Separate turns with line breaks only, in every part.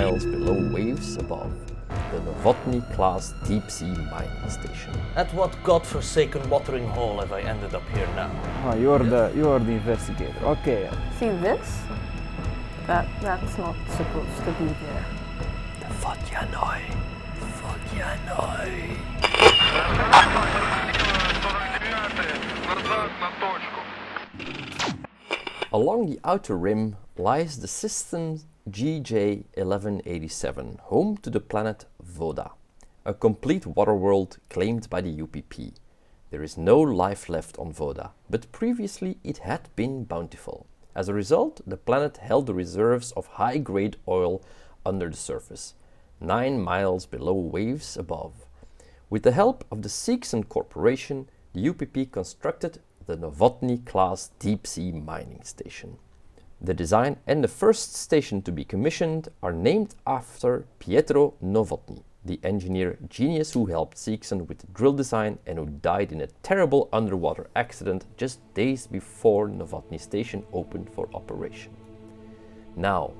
miles below waves above the Novotny-class deep-sea mining station.
At what godforsaken watering hole have I ended up here now?
Oh, you're the investigator. Okay.
See this? That's not supposed to be there.
The Vodyanoi. Along the outer rim lies the system GJ1187, home to the planet Voda, a complete water world claimed by the UPP. There is no life left on Voda, but previously it had been bountiful. As a result, the planet held the reserves of high-grade oil under the surface, 9 miles below waves above. With the help of the Seegson Corporation, the UPP constructed the Novotny-class deep-sea mining station. The design and the first station to be commissioned are named after Pietro Novotny, the engineer genius who helped Seegson with the drill design and who died in a terrible underwater accident just days before Novotny Station opened for operation. Now,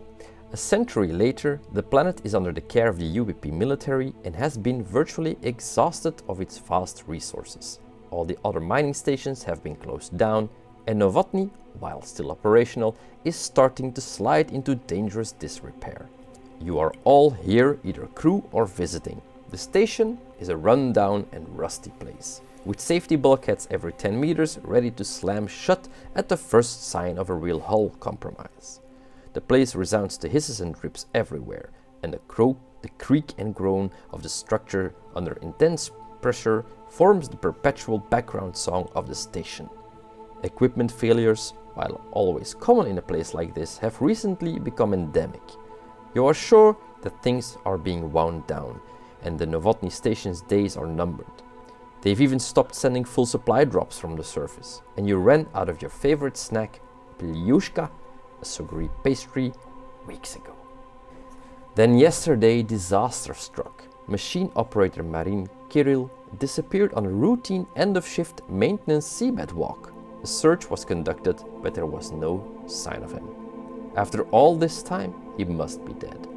a century later, the planet is under the care of the UPP military and has been virtually exhausted of its vast resources. All the other mining stations have been closed down, and Novotny, while still operational, is starting to slide into dangerous disrepair. You are all here either crew or visiting. The station is a run-down and rusty place, with safety bulkheads every 10 meters ready to slam shut at the first sign of a real hull compromise. The place resounds to hisses and drips everywhere, and the creak and groan of the structure under intense pressure forms the perpetual background song of the station. Equipment failures, while always common in a place like this, have recently become endemic. You are sure that things are being wound down, and the Novotny Station's days are numbered. They've even stopped sending full supply drops from the surface, and you ran out of your favorite snack, Plyushka, a sugary pastry, weeks ago. Then yesterday, disaster struck. Machine operator Marine Kirill disappeared on a routine end-of-shift maintenance seabed walk. A search was conducted, but there was no sign of him. After all this time, he must be dead.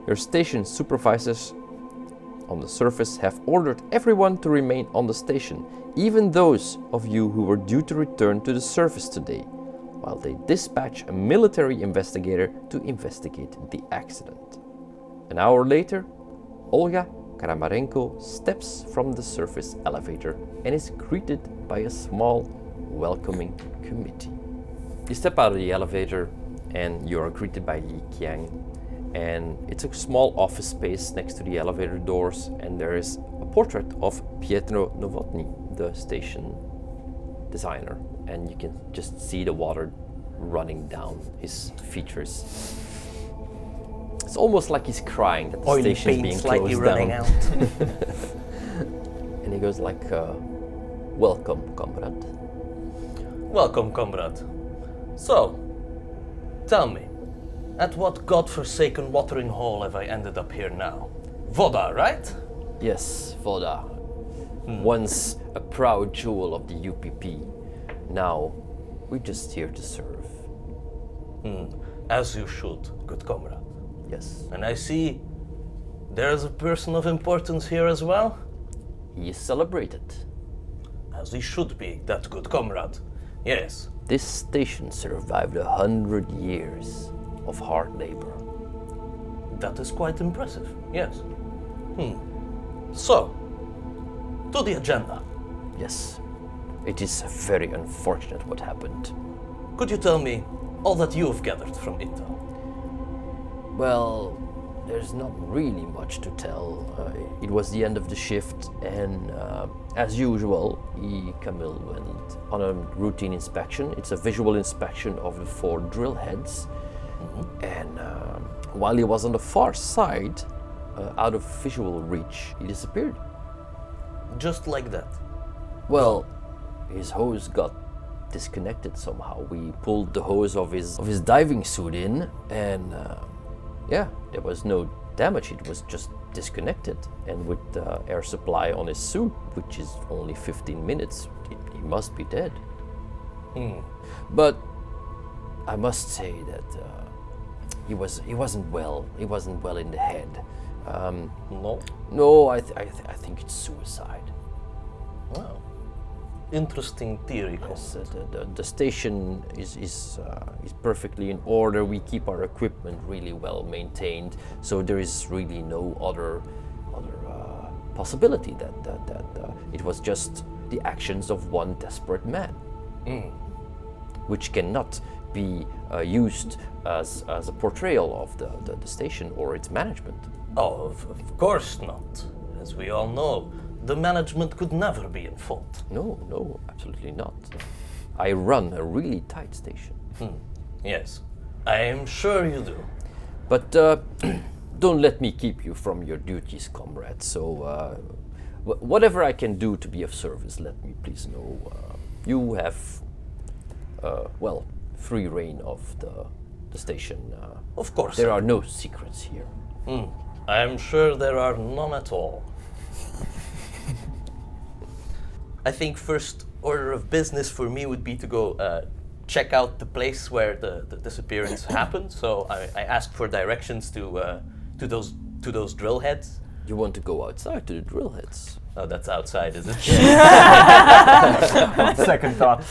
Your station supervisors on the surface have ordered everyone to remain on the station, even those of you who were due to return to the surface today, while they dispatch a military investigator to investigate the accident. An hour later, Olga Kramarenko steps from the surface elevator and is greeted by a small, welcoming committee. You step out of the elevator and you are greeted by Li Qiang, and it's a small office space next to the elevator doors, and there is a portrait of Pietro Novotny, the station designer, and you can just see the water running down his features. It's almost like he's crying that the station is being
slightly
closed
running
down.
out.
And he goes like, welcome, comrade.
Welcome, comrade. So, tell me, at what godforsaken watering hole have I ended up here now? Voda, right?
Yes, Voda. Once a proud jewel of the UPP. Now, we're just here to serve.
As you should, good comrade.
Yes.
And I see there's a person of importance here as well?
He is celebrated.
As he should be, that good comrade. Yes.
This station survived 100 years of hard labor.
That is quite impressive, yes. So, to the agenda.
Yes. It is very unfortunate what happened.
Could you tell me all that you have gathered from intel?
Well, there's not really much to tell. It was the end of the shift, and as usual, Camille went on a routine inspection. It's a visual inspection of the 4 drill heads. And while he was on the far side, out of visual reach, he disappeared.
Just like that?
Well, his hose got disconnected somehow. We pulled the hose of his diving suit in, and yeah, there was no damage. It was just disconnected, and with the air supply on his suit, which is only 15 minutes, he must be dead. But I must say that he wasn't well. He wasn't well in the head.
No?
No, I think it's suicide.
Wow. Interesting theory.
Yes, the station is perfectly in order. We keep our equipment really well maintained, so there is really no other possibility that it was just the actions of one desperate man, which cannot be used as a portrayal of the station or its management.
Oh, of course not. As we all know, the management could never be in fault.
No, absolutely not. I run a really tight station.
Yes, I am sure you do.
But don't let me keep you from your duties, comrade. So whatever I can do to be of service, let me please know. You have, free reign of the station.
Of course.
There are no secrets here.
I am sure there are none at all. I think first order of business for me would be to go check out the place where the disappearance happened. So I asked for directions to those drill heads.
You want to go outside to the drill heads?
Oh, that's outside, is it?
On second thought.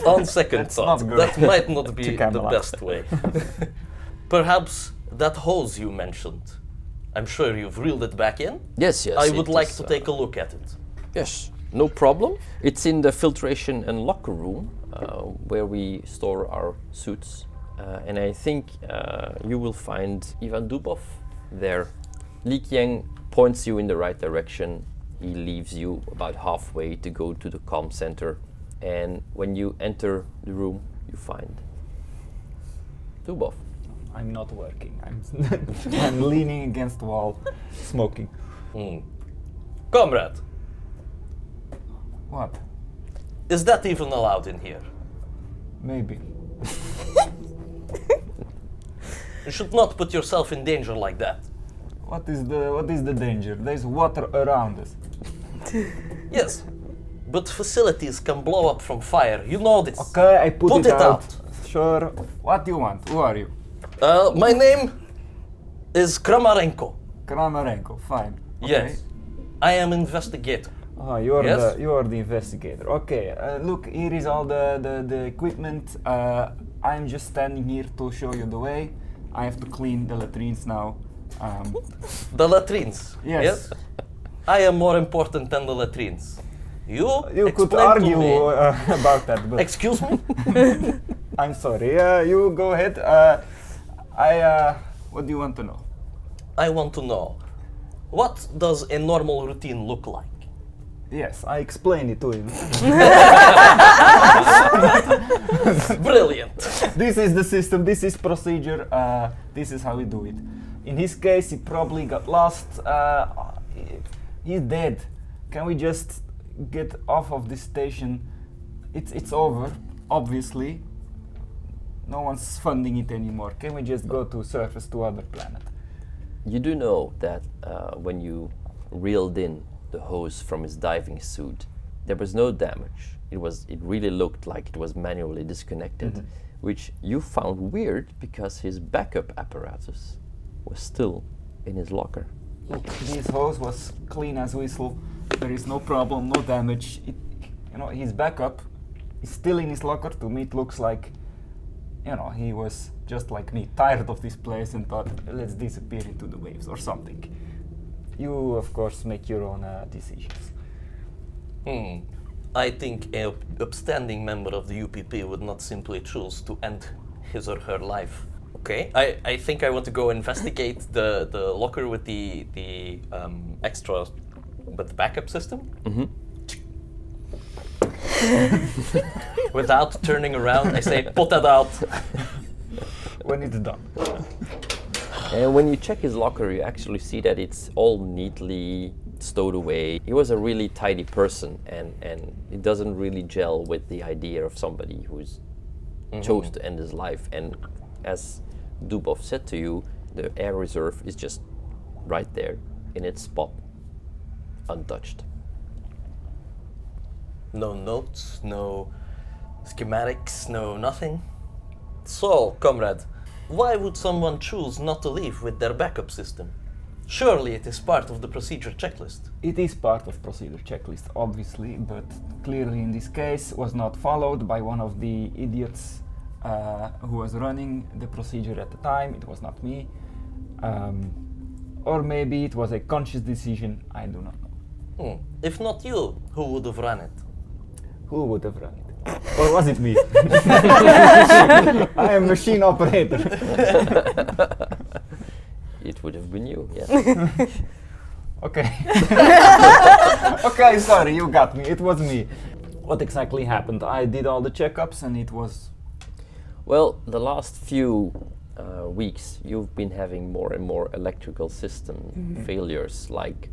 On second thought,
not good.
that might not be the
Camelot.
best way. Perhaps that hose you mentioned. I'm sure you've reeled it back in.
Yes.
I would
it
like
is,
to take a look at it.
Yes, no problem. It's in the filtration and locker room where we store our suits. And I think you will find Ivan Dubov there. Li Qiang points you in the right direction. He leaves you about halfway to go to the comm center. And when you enter the room, you find Dubov.
I'm not working. I'm leaning against the wall, smoking.
Comrade,
What?
is that even allowed in here?
Maybe.
You should not put yourself in danger like that.
What is the danger? There's water around us.
Yes, but facilities can blow up from fire. You know this.
Okay, I put
it out.
Sure. What do you want? Who are you?
My name is Kramarenko.
Kramarenko. Fine. Okay.
Yes, I am investigator.
Oh, you're
Yes?
the investigator. Okay. Look, here is all the equipment. I'm just standing here to show you the way. I have to clean the latrines now.
The latrines.
Yes.
I am more important than the latrines. You
could
explain
argue
to me.
about that, but
Excuse me?
I'm sorry. You go ahead. What do you want to know?
I want to know, what does a normal routine look like?
Yes, I explained it to him.
Brilliant.
This is the system. This is procedure. This is how we do it. In his case, he probably got lost. He's dead. Can we just get off of this station? It's over, obviously. No one's funding it anymore. Can we just go to surface to other planet?
You do know that when you reeled in the hose from his diving suit, there was no damage. It really looked like it was manually disconnected, which you found weird because his backup apparatus was still in his locker.
This hose was clean as whistle. There is no problem, no damage. His backup is still in his locker. To me, it looks like, he was just like me, tired of this place and thought, let's disappear into the waves or something. You, of course, make your own decisions.
I think an upstanding member of the UPP would not simply choose to end his or her life. Okay, I think I want to go investigate the locker with the extra, with the backup system. Without turning around, I say, put that out.
When it's done.
And when you check his locker, you actually see that it's all neatly stowed away. He was a really tidy person, and it doesn't really gel with the idea of somebody who's chose to end his life. And as Dubov said to you, the air reserve is just right there in its spot, untouched.
No notes, no schematics, no nothing. So, comrade, Why would someone choose not to leave with their backup system? Surely it is part of the procedure checklist.
It is part of procedure checklist, obviously, but clearly in this case was not followed by one of the idiots who was running the procedure at the time. It was not me. Or maybe it was a conscious decision, I do not know.
If not you, who would have run it?
Who would have run it? Or was it me? I am machine operator.
It would have been you, yes.
Okay. Okay, sorry, you got me. It was me. What exactly happened? I did all the checkups and it was...
Well, the last few weeks you've been having more and more electrical system failures, like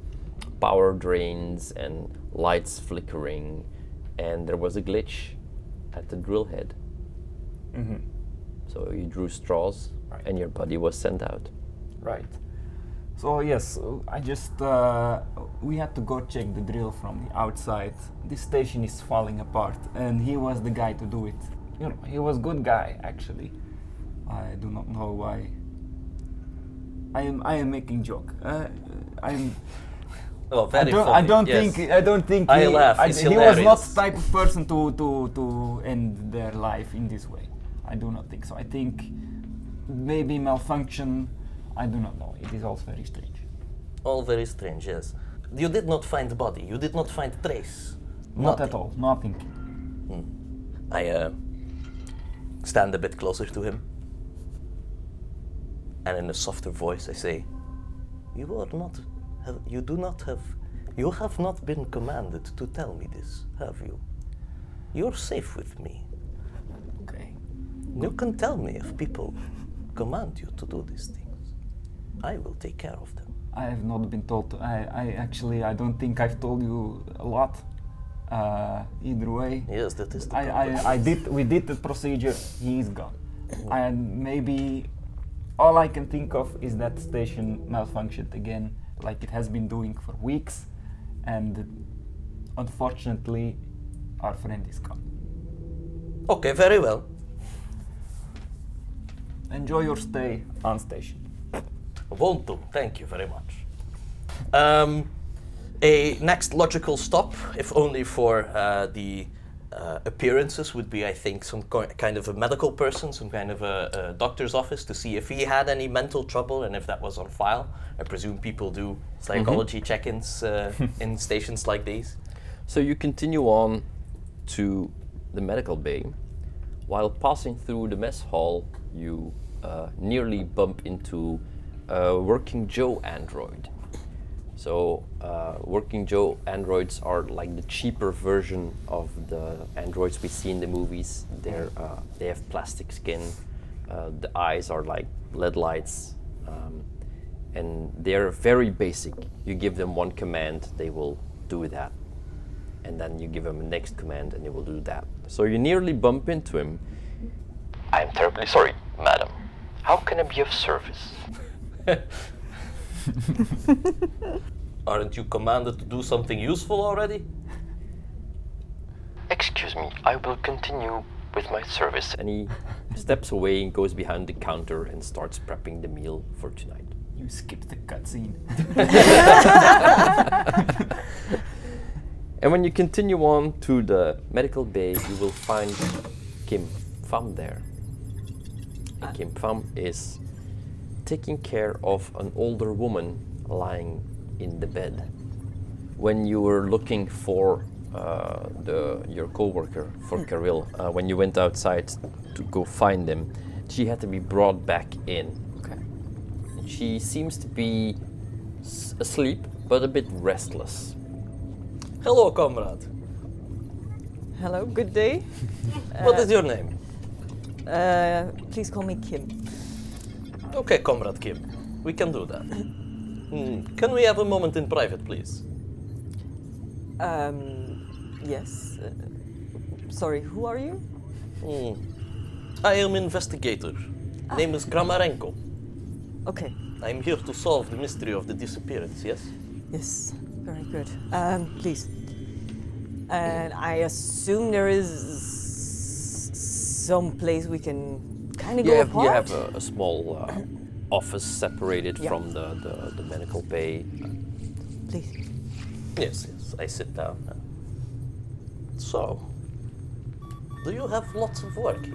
power drains and lights flickering, and there was a glitch at the drill head. So you drew straws and your body was sent out.
Right. So yes, I just we had to go check the drill from the outside. This station is falling apart, and he was the guy to do it. You know, he was good guy actually. I do not know why. I am making joke.
Oh, very
I don't
funny,
think I don't think
I laugh. It's
he was not
hilarious.
the type of person to end their life in this way. I do not think so. I think maybe malfunction. I do not know. It is all very strange.
All very strange, yes. You did not find the body. You did not find trace.
Not
Nothing.
at all. Nothing.
I stand a bit closer to him, and in a softer voice I say, you have not been commanded to tell me this, have you? You're safe with me.
Okay.
You can tell me if people command you to do these things. I will take care of them.
I have not been told. I don't think I've told you a lot. Either way.
Yes, that is the problem.
We did the procedure. He is gone. And maybe all I can think of is that station malfunctioned again, like it has been doing for weeks, and unfortunately, our friend is gone.
Okay, very well.
Enjoy your stay on station.
Won't do. Thank you very much. A next logical stop, if only for the appearances, would be, I think, some kind of a medical person, some kind of a doctor's office to see if he had any mental trouble and if that was on file. I presume people do psychology check-ins in stations like these.
So you continue on to the medical bay. While passing through the mess hall, you nearly bump into a Working Joe android. So Working Joe androids are like the cheaper version of the androids we see in the movies. They have plastic skin, the eyes are like LED lights, and they're very basic. You give them one command, they will do that. And then you give them the next command and they will do that. So you nearly bump into him. I'm terribly sorry, madam. How can I be of service?
Aren't you commanded to do something useful already?
Excuse me, I will continue with my service. And he steps away and goes behind the counter and starts prepping the meal for tonight.
You skipped the cutscene.
And when you continue on to the medical bay, you will find Pham there. And Pham is taking care of an older woman lying in the bed. When you were looking for your co-worker, for Kirill, when you went outside to go find him, she had to be brought back in.
Okay.
She seems to be asleep, but a bit restless.
Hello, comrade.
Hello, good day.
What is your name?
Please call me Kim.
Okay, Comrade Kim. We can do that. Can we have a moment in private, please?
Yes. Sorry, who are you?
I am investigator. Name is Kramarenko.
Okay.
I'm here to solve the mystery of the disappearance, yes?
Yes, very good. Please. And I assume there is some place we can kind of
You
go
have,
apart.
you have a small office separated
Yeah.
from the medical bay.
Please.
Yes, I sit down. So, do you have lots of work here?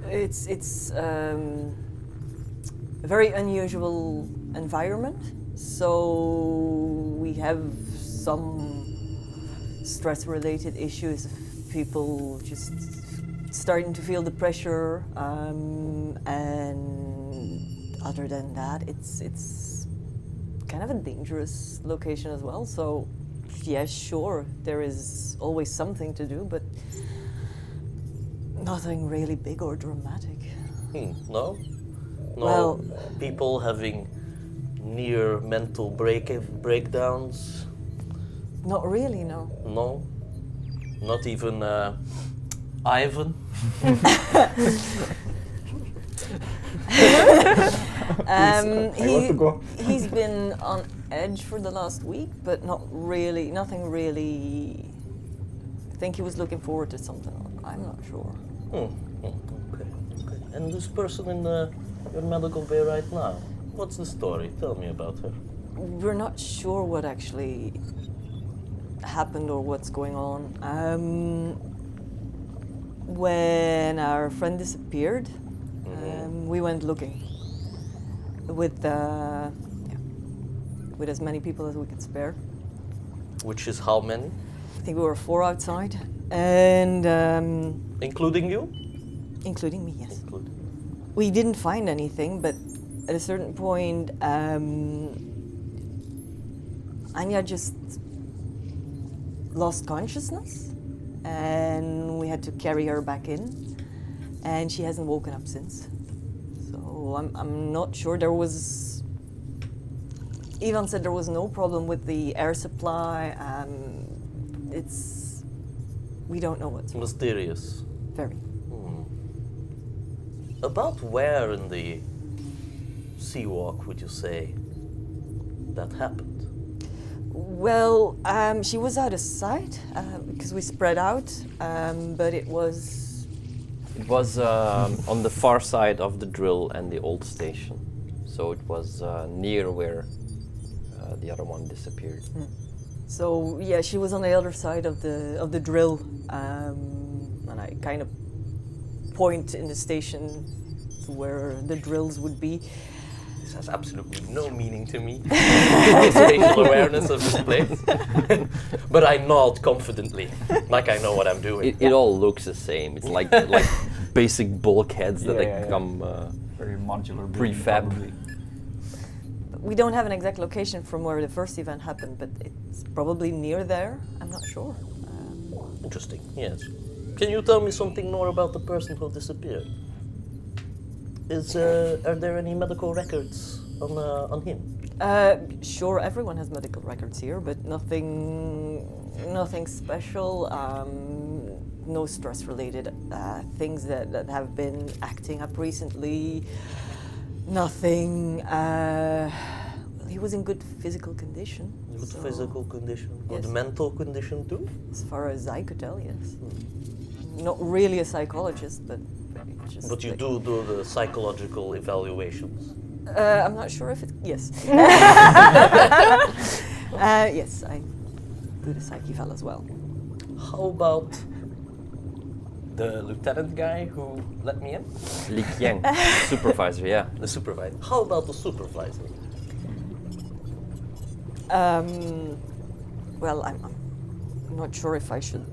It's a very unusual environment. So we have some stress-related issues of people just starting to feel the pressure, and other than that, it's kind of a dangerous location as well. So, yeah, sure, there is always something to do, but nothing really big or dramatic.
No? No
Well-
people having near mental breakdowns?
Not really, no.
No? Not even Ivan?
I want to go.
He's been on edge for the last week, but nothing really. I think he was looking forward to something. I'm not sure.
Okay. And this person in your medical bay right now, what's the story? Tell me about her.
We're not sure what actually happened or what's going on. When our friend disappeared, we went looking with as many people as we could spare.
Which is how many?
I think we were 4 outside, and
Including you?
including me, yes.
Including.
We didn't find anything, but at a certain point, Anya just lost consciousness, and we had to carry her back in, and she hasn't woken up since. So I'm not sure. There was. Ivan said there was no problem with the air supply. We don't know what's wrong.
Mysterious.
Very.
About where in the sea walk would you say that happened?
Well, she was out of sight because we spread out, but it was.
It was on the far side of the drill and the old station, so it was near where the other one disappeared.
So yeah, she was on the other side of the drill, and I kind of point in the station to where the drills would be.
This has absolutely no meaning to me. The spatial awareness of this place. But I nod confidently, like I know what I'm doing.
It all looks the same. It's like basic bulkheads that come.
Very modular. building,
Prefab.
probably.
We don't have an exact location from where the first event happened, but it's probably near there. I'm not sure.
Interesting, yes. Can you tell me something more about the person who disappeared? Are there any medical records on him?
Sure, everyone has medical records here, but nothing special. No stress-related things that have been acting up recently. Nothing. He was in good physical condition.
Good
so
physical condition, good
Yes.
mental condition too?
As far as I could tell, yes. Not really a psychologist, but just.
But you
like-
do the psychological evaluations.
I'm not sure if it. Yes. Yes, I do the psych eval as well.
How about the lieutenant guy who let me in?
Li Qiang, supervisor, yeah.
The supervisor. How about the supervisor?
Well, I'm not sure if I should.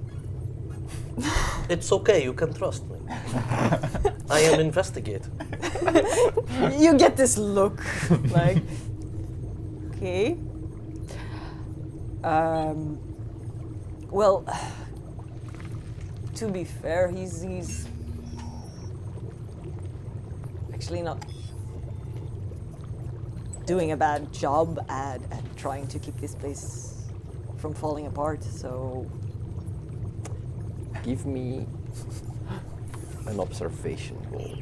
It's okay, you can trust me. I am investigator.
You get this look, like, okay. Well, to be fair, he's actually not doing a bad job at trying to keep this place from falling apart, so
Give me an observation roll.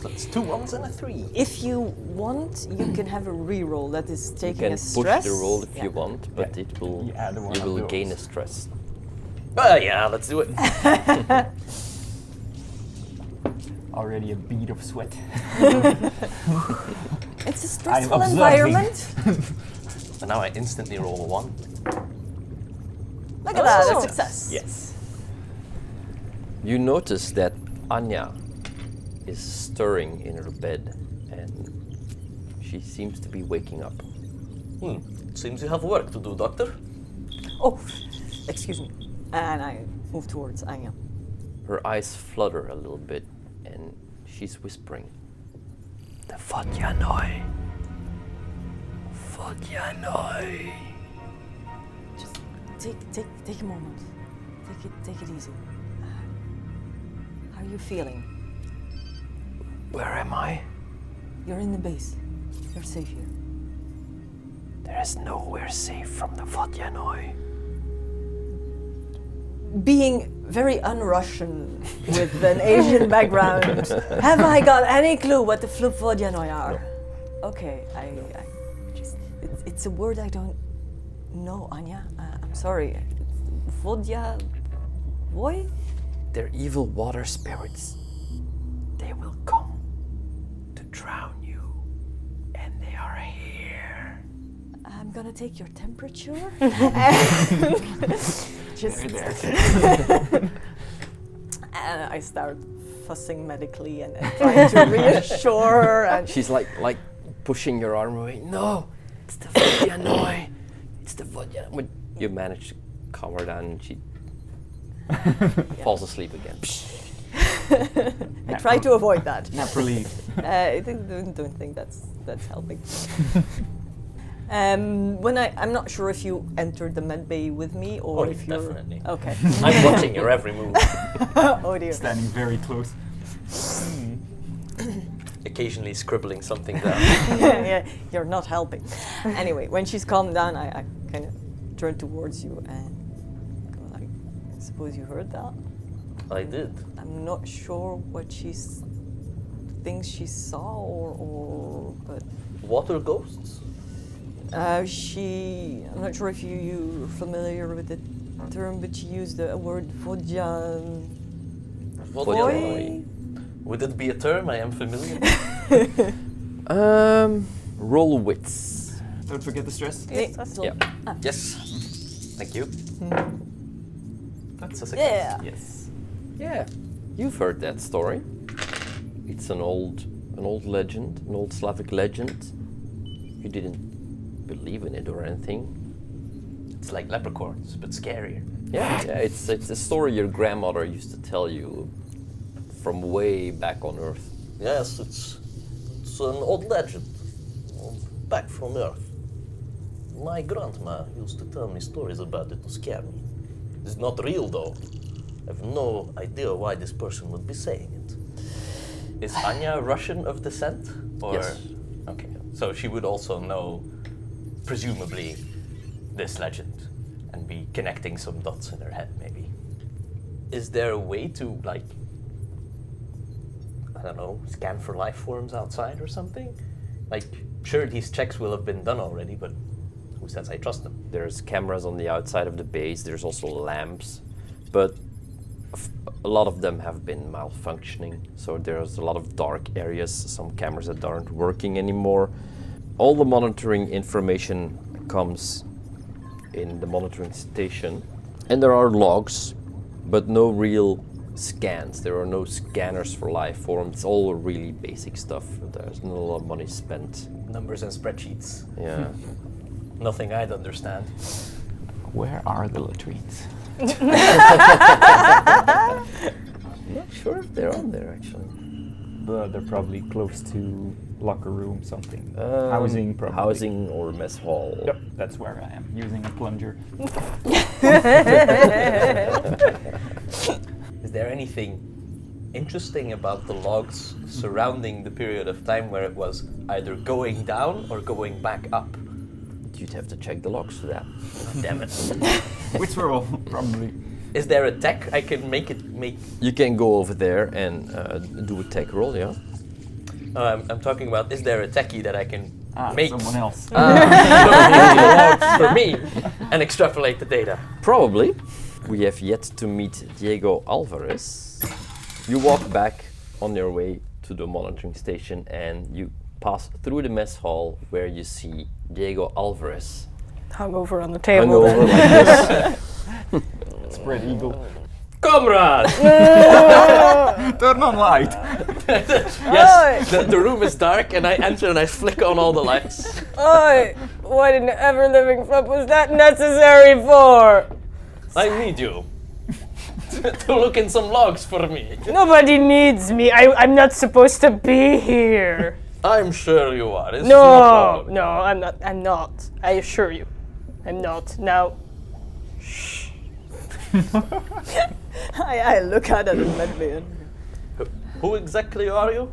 That's 2 1s and a 3.
if you want, you can have a reroll that is
You
taking
can
a
push
stress.
the roll if
Yeah.
you want, but it will
You add one
you
of
will gain a
those.
stress.
Yeah, let's do it.
Already a bead of sweat.
It's a stressful
observing.
environment.
And now I instantly roll a 1.
Look at that, a success.
Yes.
You notice that Anya is stirring in her bed and she seems to be waking up.
Seems you have work to do, Doctor.
Oh, excuse me. And I move towards Anya.
Her eyes flutter a little bit and she's whispering, "The Vodyanoi. Vodyanoi."
Just take a moment. Take it easy. How are you feeling?
Where am I?
You're in the base. You're safe here.
There is nowhere safe from the Vodyanoi.
Being very un-Russian with an Asian background, have I got any clue what the Vodyanoi are? No. Okay, I just it's a word I don't know, Anya. I'm sorry. Vodya, boy?
They're evil water spirits. They will come to drown you, and they are here.
I'm gonna take your temperature. Just and I start fussing medically and trying to reassure her. And
She's like pushing your arm away. No, it's the Vodyanoi. It's the Vodyanoi. You manage to calm her down and she falls asleep again.
I try to avoid that.
Nap relief.
I don't think that's helping. When I'm not sure if you entered the med bay with me or if you're
definitely.
Okay.
I'm watching your every move.
Oh dear.
Standing very close.
Occasionally scribbling something down.
Yeah, you're not helping. Anyway, when she's calmed down, I kind of turn towards you and go like, I suppose you heard that?
I did.
I'm not sure what she thinks she saw or but
Water ghosts?
I'm not sure if you're familiar with the term, but she used the word Vodya.
Vodyanoi.
Would it be a term I am familiar?
Roll wits.
Don't forget the stress.
Yeah.
Yes. Thank you. That's a success.
Yeah.
Yes.
Yeah, you've heard that story. It's an old legend, an old Slavic legend. You didn't believe in it or anything.
It's like leprechauns, but scarier.
Yeah, it's a story your grandmother used to tell you from way back on Earth.
Yes, it's an old legend. Back from Earth. My grandma used to tell me stories about it to scare me. It's not real though. I have no idea why this person would be saying it. Is Anya Russian of descent? Or?
Yes.
Okay, so she would also know, presumably, this legend and be connecting some dots in her head, maybe. Is there a way to, like, I don't know, scan for life forms outside or something? Like, sure, these checks will have been done already, but who says I trust them?
There's cameras on the outside of the base, there's also lamps, but a lot of them have been malfunctioning, so there's a lot of dark areas, some cameras that aren't working anymore. All the monitoring information comes in the monitoring station, and there are logs, but no real scans. There are no scanners for life forms. It's all really basic stuff. There's not a lot of money spent.
Numbers and spreadsheets.
Yeah.
Nothing I'd understand.
Where are the latrines?
I'm not sure if they're on there actually.
They're probably close to locker room, something. Housing, probably.
Housing or mess hall.
Yep, that's where I am, using a plunger.
Is there anything interesting about the logs surrounding the period of time where it was either going down or going back up?
You'd have to check the logs for that.
Damn it.
Which were all probably.
Is there a tech I can make?
You can go over there and do a tech roll, yeah?
I'm talking about, is there a techie that I can make
Someone else.
the logs for me and extrapolate the data?
Probably. We have yet to meet Diego Alvarez. You walk back on your way to the monitoring station and you pass through the mess hall where you see Diego Alvarez.
Hung over on the table.
Hung over like this.
Spread eagle.
Comrade!
Turn on light.
Yes, the room is dark and I enter and I flick on all the lights.
Oi! What in the ever-living flip was that necessary for?
I need you to look in some logs for me.
Nobody needs me. I'm not supposed to be here.
I'm sure you are. It's
No,
problem.
no, I'm not. I'm not. I assure you, I'm not. Now, shh.
I look at it and
Who exactly are you?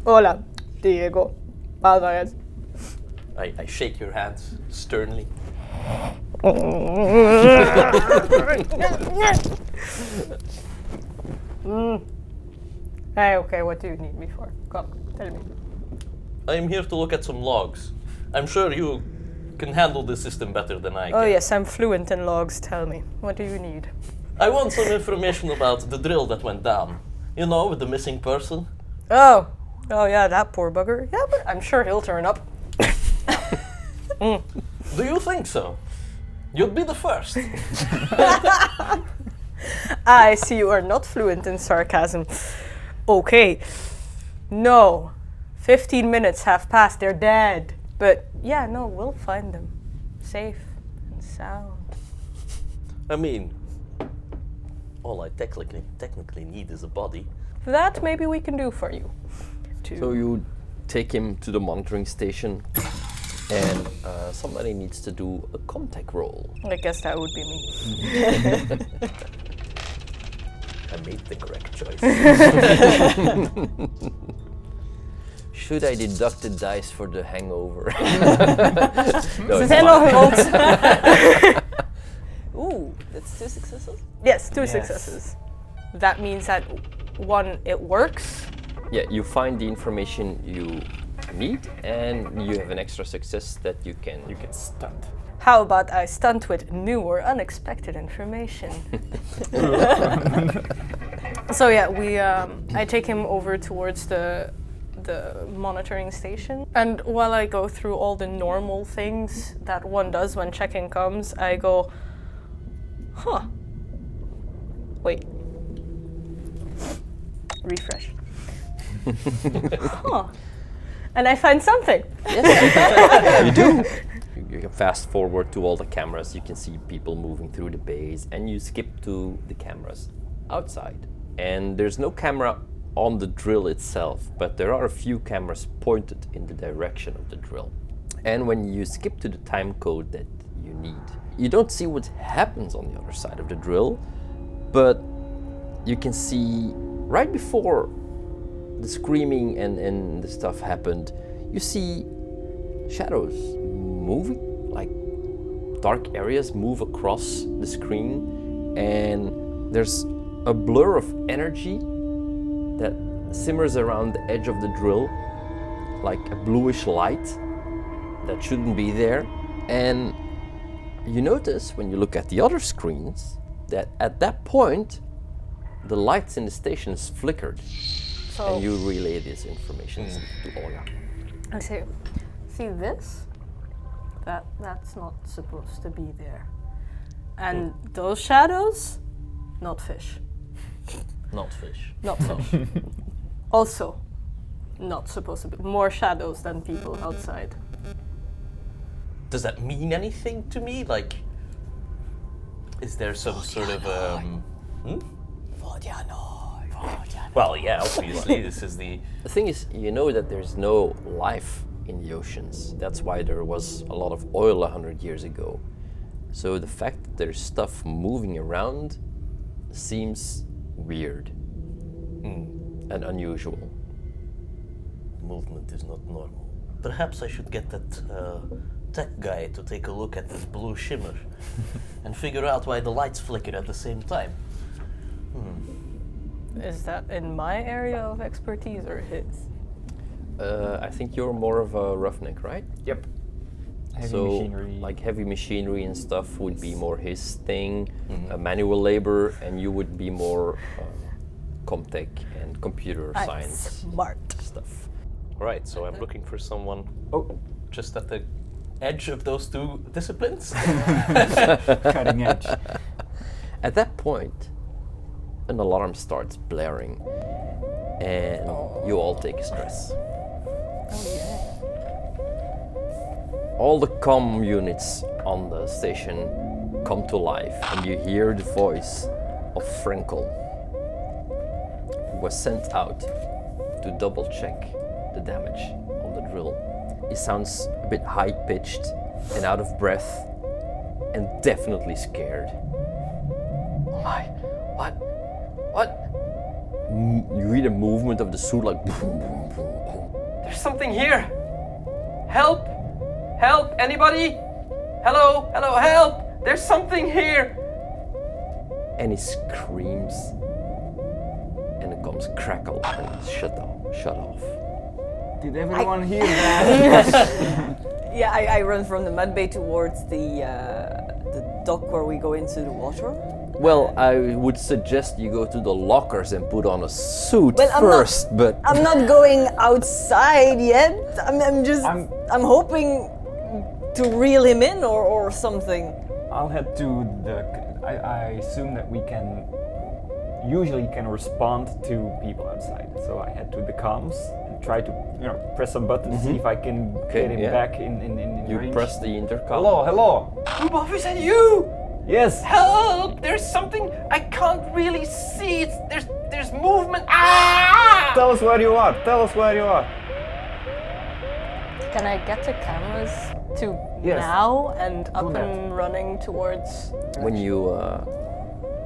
Hola, Diego Alvarez.
I shake your hands sternly.
Hey, okay, what do you need me for? Come, tell me.
I'm here to look at some logs. I'm sure you can handle this system better than I can.
Oh yes, I'm fluent in logs, tell me. What do you need?
I want some information about the drill that went down. You know, with the missing person.
Oh yeah, that poor bugger. Yeah, but I'm sure he'll turn up.
Do you think so? You'd be the first.
I see you are not fluent in sarcasm. Okay. No. 15 minutes have passed, they're dead. But yeah, no, we'll find them. Safe and sound.
I mean, all I technically need is a body.
That maybe we can do for you.
So you take him to the monitoring station and somebody needs to do a contact roll.
I guess that would be me.
I made the correct choice.
Should I deduct the dice for the hangover? No, it's
Then
fine.
I'll
Ooh, that's 2 successes?
Yes, 2
Yes.
successes. That means that one, it works.
Yeah, you find the information you need and you have an extra success that you can
Stunned.
How about I stunt with new or unexpected information? So yeah, I take him over towards the monitoring station, and while I go through all the normal things that one does when check-in comes, I go, huh, wait, refresh. Huh. And I find something.
You do. You can fast forward to all the cameras. You can see people moving through the bays, and you skip to the cameras outside. And there's no camera on the drill itself, but there are a few cameras pointed in the direction of the drill. And when you skip to the time code that you need, you don't see what happens on the other side of the drill, but you can see right before the screaming and the stuff happened, you see shadows moving, like dark areas move across the screen, and there's a blur of energy that simmers around the edge of the drill, like a bluish light that shouldn't be there. And you notice when you look at the other screens that at that point the lights in the stations flickered.
So
And you relay this information to Olga.
I say, see this? That's not supposed to be there. And those shadows, not fish.
Not fish.
Not fish. Also, not supposed to be. More shadows than people outside.
Does that mean anything to me? Like, is there some sort of Well, yeah, obviously this is the.
The thing is, you know that there's no life in the oceans. That's why there was a lot of oil 100 years ago. So the fact that there's stuff moving around seems weird and unusual.
Movement is not normal. Perhaps I should get that tech guy to take a look at this blue shimmer and figure out why the lights flicker at the same time.
Is that in my area of expertise or his?
I think you're more of a roughneck, right?
Yep. Heavy machinery.
Like heavy machinery and stuff would be more his thing, manual labor, and you would be more comtech and computer science
Smart.
stuff.
Right, so I'm looking for someone
Oh,
just at the edge of those two disciplines.
cutting edge.
At that point, an alarm starts blaring, and you all take a stress. All the comm units on the station come to life, and you hear the voice of Frankel, who was sent out to double check the damage on the drill. He sounds a bit high-pitched and out of breath, and definitely scared. Oh my, what? You hear the movement of the suit like boom, boom, boom, boom.
There's something here! Help! Help! Anybody? Hello? Hello, help! There's something here!
And he screams, and the comms crackle and shut off.
Did everyone hear that?
Yeah, I run from the mud bay towards the dock where we go into the water.
Well, I would suggest you go to the lockers and put on a suit
Well,
first, but
I'm not going outside yet. I'm hoping to reel him in or something.
I'll head to the. I assume that we usually can respond to people outside. So I head to the comms and try to press some buttons, see if I can get him back in
you
range.
press the intercom.
Hello.
Dubov, is that you?
Yes.
Help! There's something I can't really see. There's movement. Ah!
Tell us where you are.
Can I get the cameras to
Yes.
now and up
that.
and running towards?
When you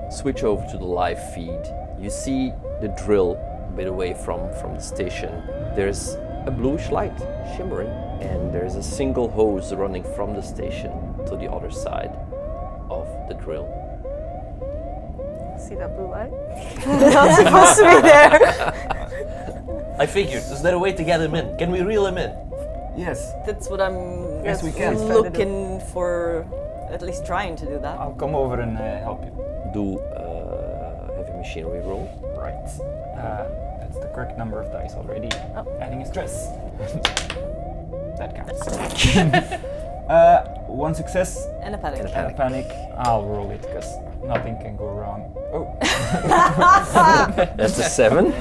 switch over to the live feed, you see the drill a bit away from the station. There's a bluish light shimmering, and there's a single hose running from the station to the other side of the drill.
See that blue light? Not supposed to be there.
I figured, is there a way to get him in? Can we reel him in?
Yes.
That's what I'm
Yes, we can.
looking for, at least trying to do that.
I'll come over and help you.
Do heavy machinery roll.
Right. That's the correct number of dice already. Adding a stress. That counts. One success
And a panic.
and a panic. I'll roll it because nothing can go wrong. Oh,
That's a 7.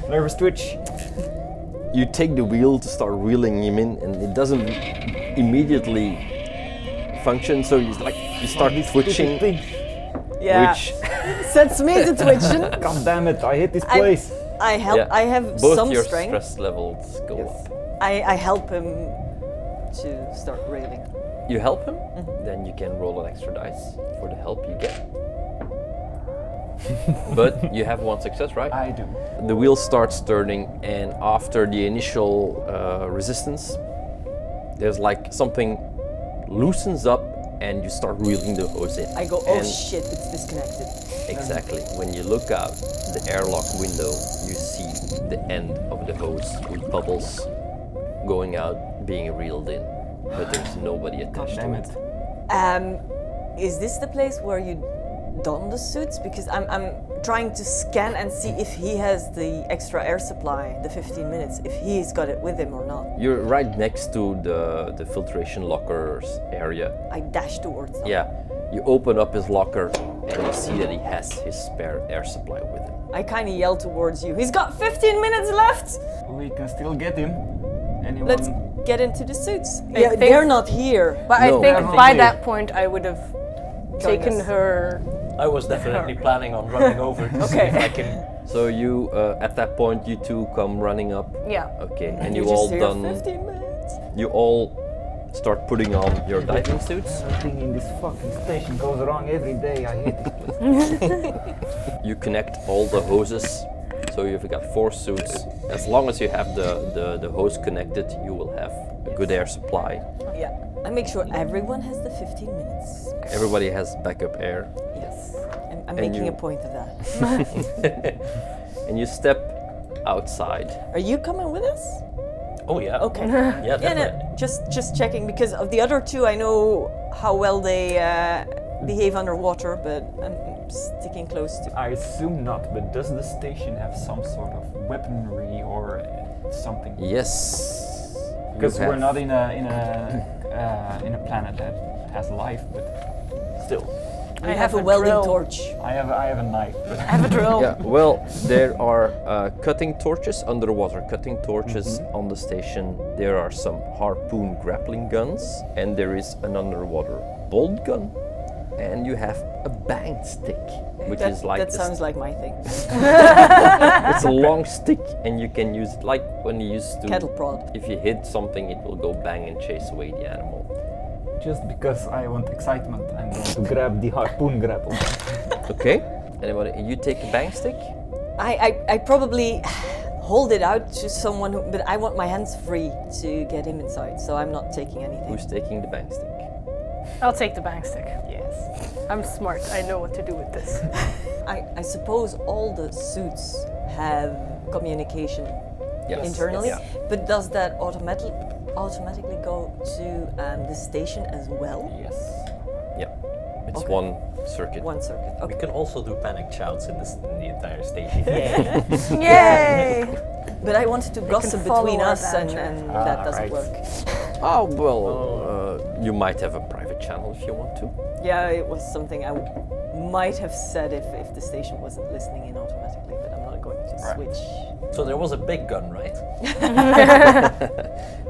nervous twitch.
You take the wheel to start reeling him in, and it doesn't immediately function. So you start twitching,
Thing.
Yeah.
which
Sets me to twitching.
God damn it! I hit this place.
I help.
yeah,
I have
both
some
your
strength.
stress levels go
Yes.
up.
I help him to start reeling.
You help him, then you can roll an extra dice for the help you get. But you have one success, right?
I do.
The wheel starts turning, and after the initial resistance, there's like something loosens up, and you start reeling the hose in.
I go, oh
And
shit, it's disconnected.
exactly. When you look out the airlock window, you see the end of the hose with bubbles going out, being reeled in, but there's nobody
God
attached
damn
to
it.
it.
Is this the place where you don the suits? Because I'm trying to scan and see if he has the extra air supply, the 15 minutes, if he's got it with him or not.
You're right next to the filtration lockers area.
I dash towards them.
Yeah, you open up his locker and you see that he has his spare air supply with him.
I kind of yell towards you. He's got 15 minutes left!
We can still get him. Anyone?
Let's get into the suits.
I
Yeah,
think-
they're not here.
But
No.
I think
They're
by
not
that
here.
point I would have
Join
taken
us.
her.
I was definitely planning on running over to see
Okay.
if I can.
So you, at that point, you two come running up.
Yeah.
Okay, and
You're
you all
just here
done.
15 minutes.
You all start putting on your diving suits.
Everything in this fucking station goes wrong every day. I hate this place.
You connect all the hoses. So you've got 4 suits. As long as you have the hose connected, you will have a good air supply.
Yeah. I make sure everyone has the 15 minutes.
Everybody has backup air.
Yes. I'm
And
making
you-
a point of that.
And you step outside.
Are you coming with us?
Oh yeah.
Okay.
Yeah,
Yeah,
definitely.
no, just checking because of the other two, I know how well they behave underwater, but I'm sticking close to.
I assume not, but does the station have some sort of weaponry or something?
Yes.
Because
you
we're
have-
not in a planet that has life, but still,
I have a welding
drill.
torch.
I have a knife. But
I have a drill.
Yeah, well, there are cutting torches, underwater cutting torches on the station. There are some harpoon grappling guns, and there is an underwater bolt gun, and you have a bang stick, which
That,
is like
that
this-
sounds like my thing.
it's a long stick, and you can use it like when you used to
Cattle prod.
If you hit something, it will go bang and chase away the animal.
just because I want excitement, I'm going to grab the harpoon grapple.
Okay. Anybody? You take a bang stick.
I probably hold it out to someone, but I want my hands free to get him inside, so I'm not taking anything.
Who's taking the bang stick?
I'll take the bang stick.
Yes.
I'm smart. I know what to do with this.
I suppose all the suits have communication
Yes.
internally,
Yes.
but does that automatically go to the station as well?
Yes.
Yeah. It's
Okay.
one circuit.
One circuit.
We
Okay.
can also do panic shouts in the entire station.
Yay!
But I wanted to gossip
follow
between
our
us, and
banter.
that doesn't
right.
work.
Oh well, you might have a private channel if you want to.
Yeah, it was something I might have said if the station wasn't listening in automatically, but I'm not going to
Right.
switch.
So there was a big gun, right?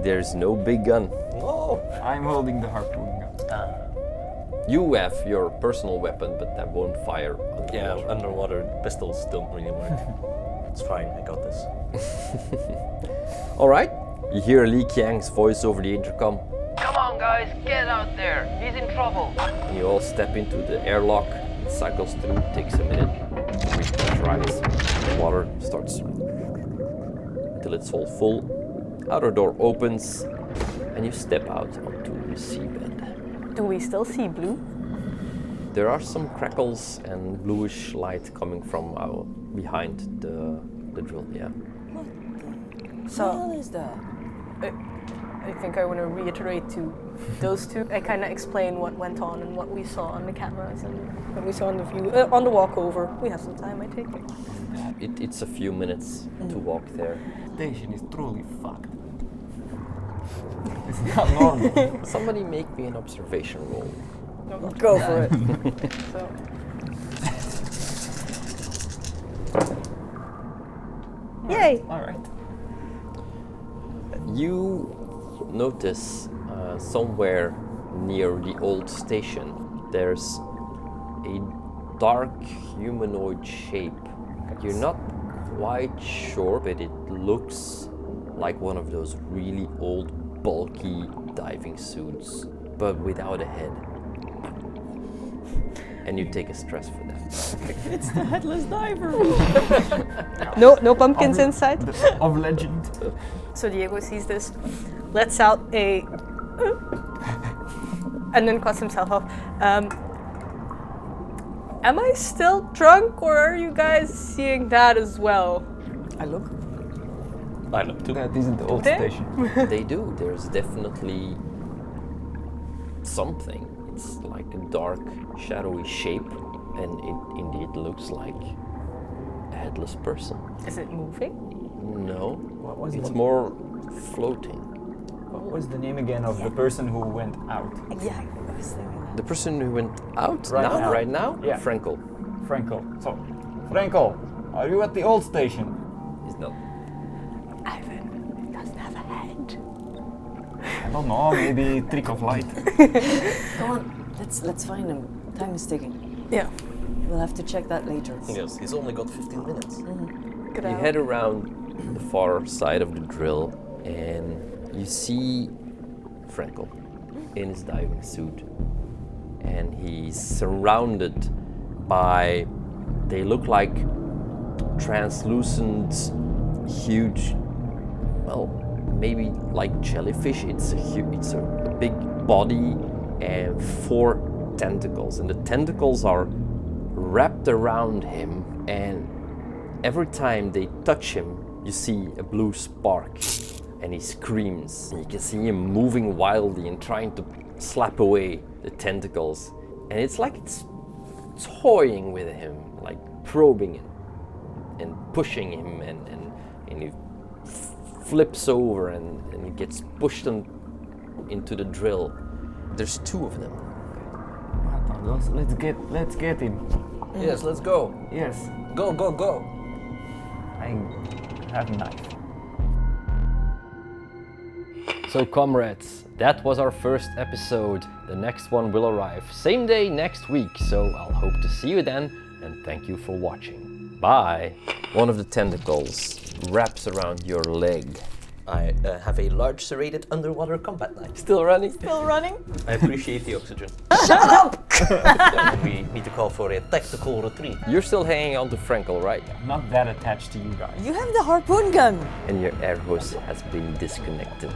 There's no big gun.
Oh.
I'm holding the harpoon gun.
You have your personal weapon, but that won't fire
Yeah,
underwater.
underwater pistols don't really work. It's fine, I got this.
All right. You hear Li Qiang's voice over the intercom,
Come on, guys, get out there. He's in trouble.
and you all step into the airlock. It cycles through, takes a minute, repressurize. The water starts until it's all full. Outer door opens, and you step out onto the seabed.
Do we still see blue?
There are some crackles and bluish light coming from behind the drill. Yeah.
So
What is that?
I think I want to reiterate to those two. I kind of explain what went on and what we saw on the cameras and what we saw on the view on the walk over. We have some time, I take it.
It's a few minutes to walk there.
Station is truly fucked. It's not normal.
Somebody make me an observation roll.
Go for it.
So yay!
All right.
You notice somewhere near the old station there's a dark humanoid shape. You're not quite sure, but it looks like one of those really old, bulky diving suits, but without a head. And you take a stress for that.
It's the headless diver.
No pumpkins inside.
Of legend.
So Diego sees this, lets out a, and then cuts himself off. Am I still drunk, or are you guys seeing that as well?
I look.
I look too.
That isn't the old
There?
station.
They do. There's definitely something. It's like a dark, shadowy shape, and it indeed looks like a headless person.
Is it moving?
No,
What was
it's
the-
more floating.
What was the name again of the person who went out?
Yeah, I was thinking that.
The person who went out
Right now.
right now,
Yeah.
Frankel,
Frankel. So, Frankel, are you at the old station?
is not.
Ivan doesn't have a head.
I don't know, maybe trick of light.
Go on, let's find him. Time is ticking.
Yeah.
We'll have to check that later.
Yes, he's only got 15 minutes.
Get
You
out.
head around the far side of the drill, and you see Frankel in his diving suit, and he's surrounded by, they look like translucent, huge, well, maybe like jellyfish. It's a big body and 4 tentacles, and the tentacles are wrapped around him, and every time they touch him, you see a blue spark and he screams. And you can see him moving wildly and trying to slap away the tentacles. And it's like it's toying with him, like probing him and pushing him, and he flips over and he gets pushed into the drill. There's 2 of them.
Let's get him.
Yes, let's go.
Yes,
Go, go, go.
I have a knife.
So comrades, that was our first episode. The next one will arrive same day next week, so I'll hope to see you then, and thank you for watching. Bye! One of the tentacles wraps around your leg.
I have a large serrated underwater combat knife.
Still running?
Still running?
I appreciate the oxygen.
Shut up!
We need to call for a tactical retreat.
You're still hanging on to Frankel, right?
Not that attached to you guys.
You have the harpoon gun.
And your air hose has been disconnected.